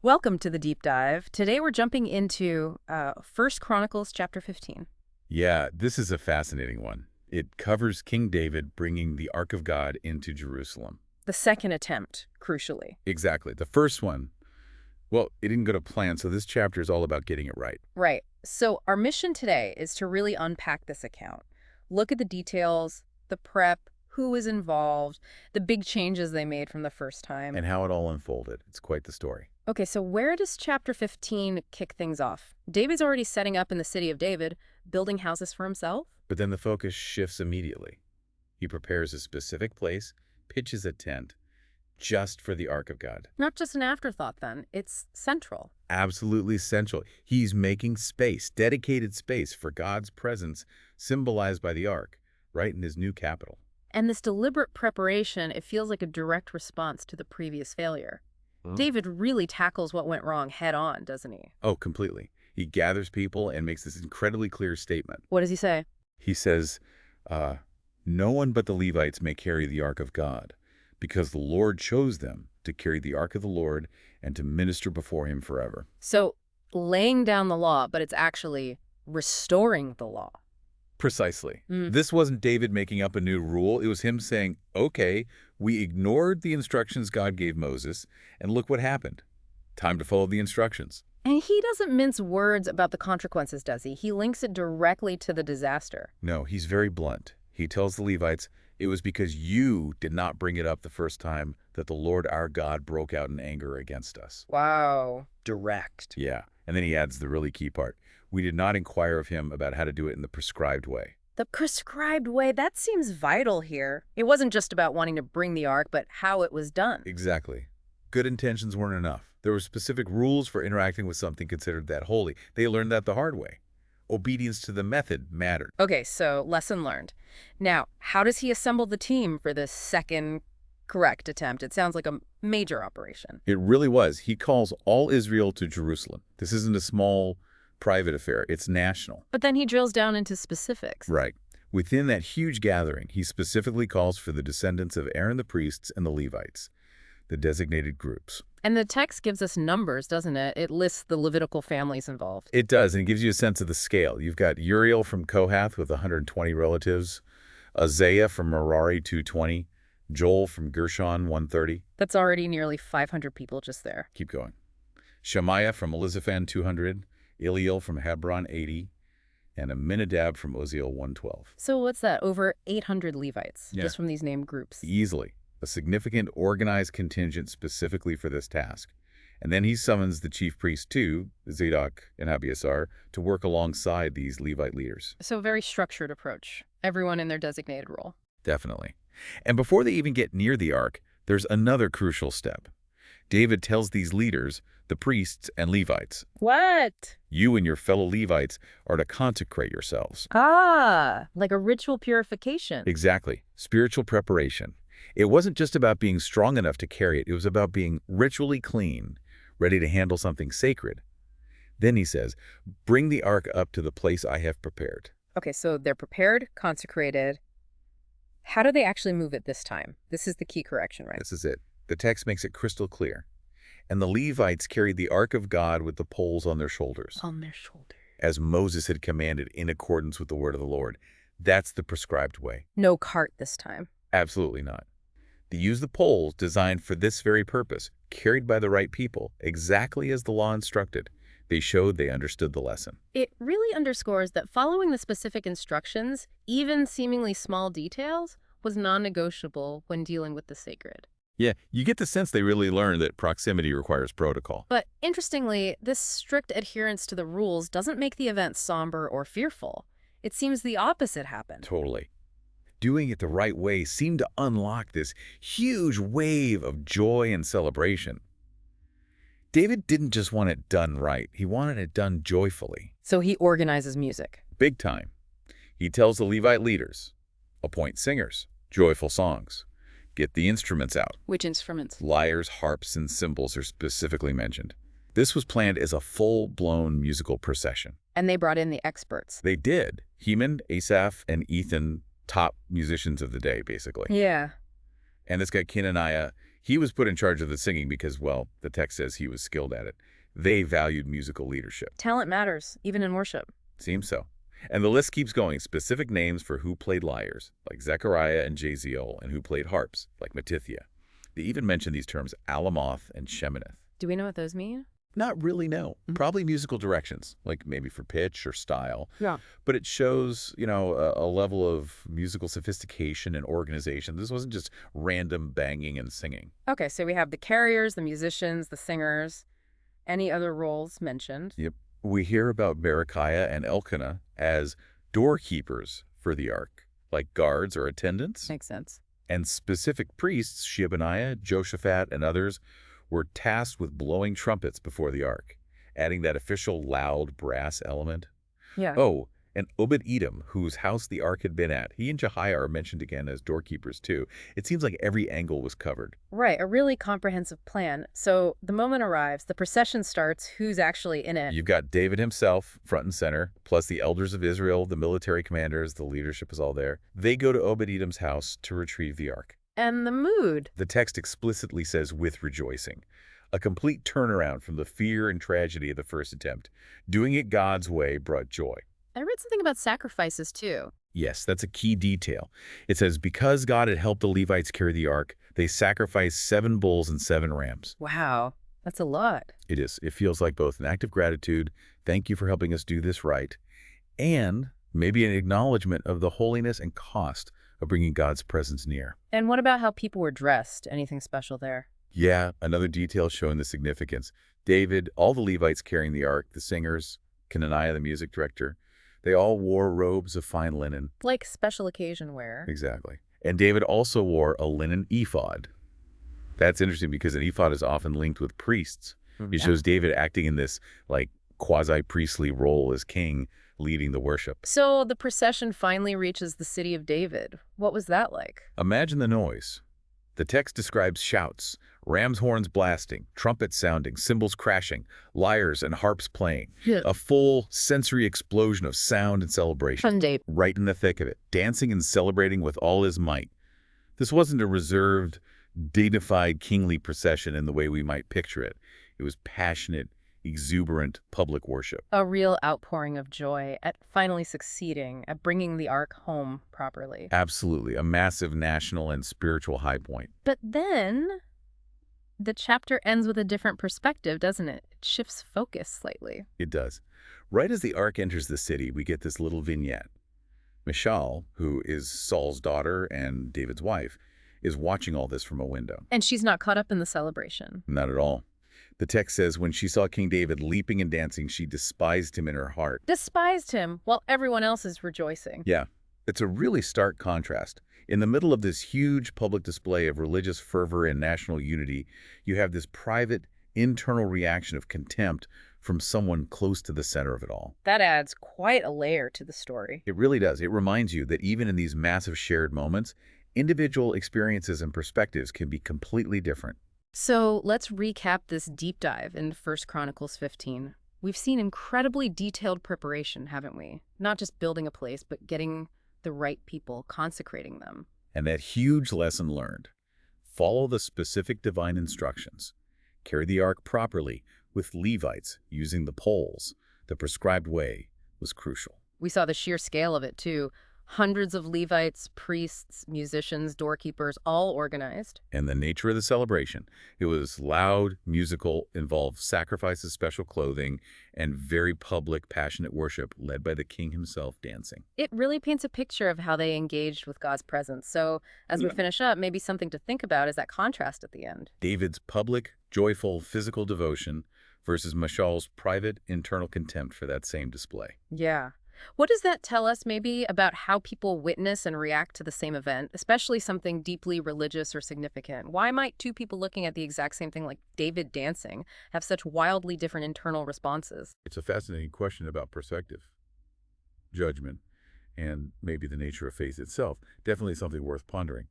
Welcome to the deep dive. Today we're jumping into 1 Chronicles chapter 15. Yeah, this is a fascinating one. It covers King David bringing the Ark of God into Jerusalem. The second attempt, crucially. Exactly. The first one, well, it didn't go to plan, so this chapter is all about getting it right. Right. So our mission today is to really unpack this account. Look at the details, the prep, who was involved, the big changes they made from the first time. And how it all unfolded. It's quite the story. Okay, so where does chapter 15 kick things off? David's already setting up in the city of David, building houses for himself? But then the focus shifts immediately. He prepares a specific place, pitches a tent, just for the Ark of God. Not just an afterthought, then. It's central. Absolutely essential. He's making space, dedicated space for God's presence, symbolized by the Ark, right in his new capital. And this deliberate preparation, it feels like a direct response to the previous failure. David really tackles what went wrong head on, doesn't he? Oh, completely. He gathers people and makes this incredibly clear statement. What does he say? He says, no one but the Levites may carry the Ark of God, because the Lord chose them to carry the Ark of the Lord and to minister before him forever. So, laying down the law, but it's actually restoring the law. Precisely. This wasn't David making up a new rule. It was him saying, okay, we ignored the instructions God gave Moses, and look what happened. Time to follow the instructions. And he doesn't mince words about the consequences, does he? He links it directly to the disaster. No, he's very blunt. He tells the Levites, it was because you did not bring it up the first time that the Lord our God broke out in anger against us. Wow. Direct. Yeah, and then he adds the really key part. We did not inquire of him about how to do it in the prescribed way. The prescribed way, that seems vital here. It wasn't just about wanting to bring the ark, but how it was done. Exactly. Good intentions weren't enough. There were specific rules for interacting with something considered that holy. They learned that the hard way. Obedience to the method mattered. Okay, so lesson learned. Now, how does he assemble the team for this second correct attempt? It sounds like a major operation. It really was. He calls all Israel to Jerusalem. This isn't a small private affair. It's national. But then he drills down into specifics. Right. Within that huge gathering, he specifically calls for the descendants of Aaron the priests and the Levites, the designated groups. And the text gives us numbers, doesn't it? It lists the Levitical families involved. It does, and it gives you a sense of the scale. You've got Uriel from Kohath with 120 relatives, Isaiah from Merari 220, Joel from Gershon 130. That's already nearly 500 people just there. Keep going. Shemaiah from Elizaphan 200, Eliel from Hebron 80, and Aminadab from Uzziel 112. So what's that? Over 800 Levites, Yeah. just from these named groups. Easily. A significant organized contingent specifically for this task. And then he summons the chief priests too, Zadok and Abiathar, to work alongside these Levite leaders. So a very structured approach. Everyone in their designated role. Definitely. And before they even get near the ark, there's another crucial step. David tells these leaders, the priests and Levites, What? you and your fellow Levites are to consecrate yourselves. Ah, like a ritual purification. Exactly. Spiritual preparation. It wasn't just about being strong enough to carry it. It was about being ritually clean, ready to handle something sacred. Then he says, bring the ark up to the place I have prepared. Okay, so they're prepared, consecrated. How do they actually move it this time? This is the key correction, right? This is it. The text makes it crystal clear. And the Levites carried the ark of God with the poles on their shoulders, On their shoulder. as Moses had commanded in accordance with the word of the Lord. That's the prescribed way. No cart this time. Absolutely not. They used the poles designed for this very purpose, carried by the right people, exactly as the law instructed. They showed they understood the lesson. It really underscores that following the specific instructions, even seemingly small details, was non-negotiable when dealing with the sacred. Yeah, you get the sense they really learned that proximity requires protocol. But interestingly, this strict adherence to the rules doesn't make the event somber or fearful. It seems the opposite happened. Totally. Doing it the right way seemed to unlock this huge wave of joy and celebration. David didn't just want it done right. He wanted it done joyfully. So he organizes music. Big time. He tells the Levite leaders, appoint singers, joyful songs. Get the instruments out. Which instruments? Lyres, harps, and cymbals are specifically mentioned. This was planned as a full-blown musical procession. And they brought in the experts. They did. Heman, Asaph, and Ethan, top musicians of the day, basically. Yeah. And this guy, Kenaniah, He was put in charge of the singing because, well, the text says he was skilled at it. They valued musical leadership. Talent matters, even in worship. Seems so. And the list keeps going. Specific names for who played lyres, like Zechariah and Jaziel, and who played harps, like Matithia. They even mention these terms Alamoth and Sheminith. Do we know what those mean? Not really, no. Probably musical directions, like maybe for pitch or style. Yeah. But it shows, a level of musical sophistication and organization. This wasn't just random banging and singing. Okay, so we have the carriers, the musicians, the singers. Any other roles mentioned? Yep. We hear about Berechiah and Elkanah as doorkeepers for the ark, like guards or attendants. Makes sense. And specific priests, Shebaniah, Joshaphat, and others, were tasked with blowing trumpets before the ark, adding that official loud brass element. Yeah. Oh, and Obed-Edom, whose house the ark had been at. He and Jehiah are mentioned again as doorkeepers, too. It seems like every angle was covered. Right, a really comprehensive plan. So the moment arrives, the procession starts, who's actually in it? You've got David himself, front and center, plus the elders of Israel, the military commanders, the leadership is all there. They go to Obed-Edom's house to retrieve the ark. And the mood. The text explicitly says with rejoicing. A complete turnaround from the fear and tragedy of the first attempt. Doing it God's way brought joy. I read something about sacrifices, too. Yes, that's a key detail. It says, because God had helped the Levites carry the ark, they sacrificed 7 bulls and 7 rams. Wow, that's a lot. It is. It feels like both an act of gratitude, thank you for helping us do this right, and maybe an acknowledgement of the holiness and cost of bringing God's presence near. And what about how people were dressed? Anything special there? Yeah, another detail showing the significance. David, all the Levites carrying the ark, the singers, Kenaniah, the music director, they all wore robes of fine linen. Like special occasion wear. Exactly. And David also wore a linen ephod. That's interesting because an ephod is often linked with priests. It shows David acting in this, like, quasi-priestly role as king, leading the worship. So the procession finally reaches the city of David. What was that like? Imagine the noise. The text describes shouts, ram's horns blasting, trumpets sounding, cymbals crashing, lyres and harps playing. Yeah. A full sensory explosion of sound and celebration. Sunday. Right in the thick of it, dancing and celebrating with all his might. This wasn't a reserved, dignified, kingly procession in the way we might picture it. It was passionate, exuberant public worship. A real outpouring of joy at finally succeeding at bringing the ark home properly. Absolutely, a massive national and spiritual high point. But then the chapter ends with a different perspective, doesn't it? It shifts focus slightly. It does. Right as the ark enters the city, we get this little vignette. Michal, who is Saul's daughter and David's wife, is watching all this from a window. And she's not caught up in the celebration. Not at all. The text says when she saw King David leaping and dancing, she despised him in her heart. Despised him while everyone else is rejoicing. Yeah, it's a really stark contrast. In the middle of this huge public display of religious fervor and national unity, you have this private, internal reaction of contempt from someone close to the center of it all. That adds quite a layer to the story. It really does. It reminds you that even in these massive shared moments, individual experiences and perspectives can be completely different. So let's recap this deep dive in 1 Chronicles 15. We've seen incredibly detailed preparation, haven't we? Not just building a place, but getting the right people, consecrating them. And that huge lesson learned. Follow the specific divine instructions. Carry the ark properly with Levites using the poles. The prescribed way was crucial. We saw the sheer scale of it, too. Hundreds of Levites, priests, musicians, doorkeepers, all organized. And the nature of the celebration. It was loud, musical, involved sacrifices, special clothing, and very public, passionate worship led by the king himself dancing. It really paints a picture of how they engaged with God's presence. So as we finish up, maybe something to think about is that contrast at the end. David's public, joyful, physical devotion versus Michal's private, internal contempt for that same display. Yeah. What does that tell us maybe about how people witness and react to the same event, especially something deeply religious or significant? Why might two people looking at the exact same thing, like David dancing, have such wildly different internal responses? It's a fascinating question about perspective, judgment, and maybe the nature of faith itself. Definitely something worth pondering.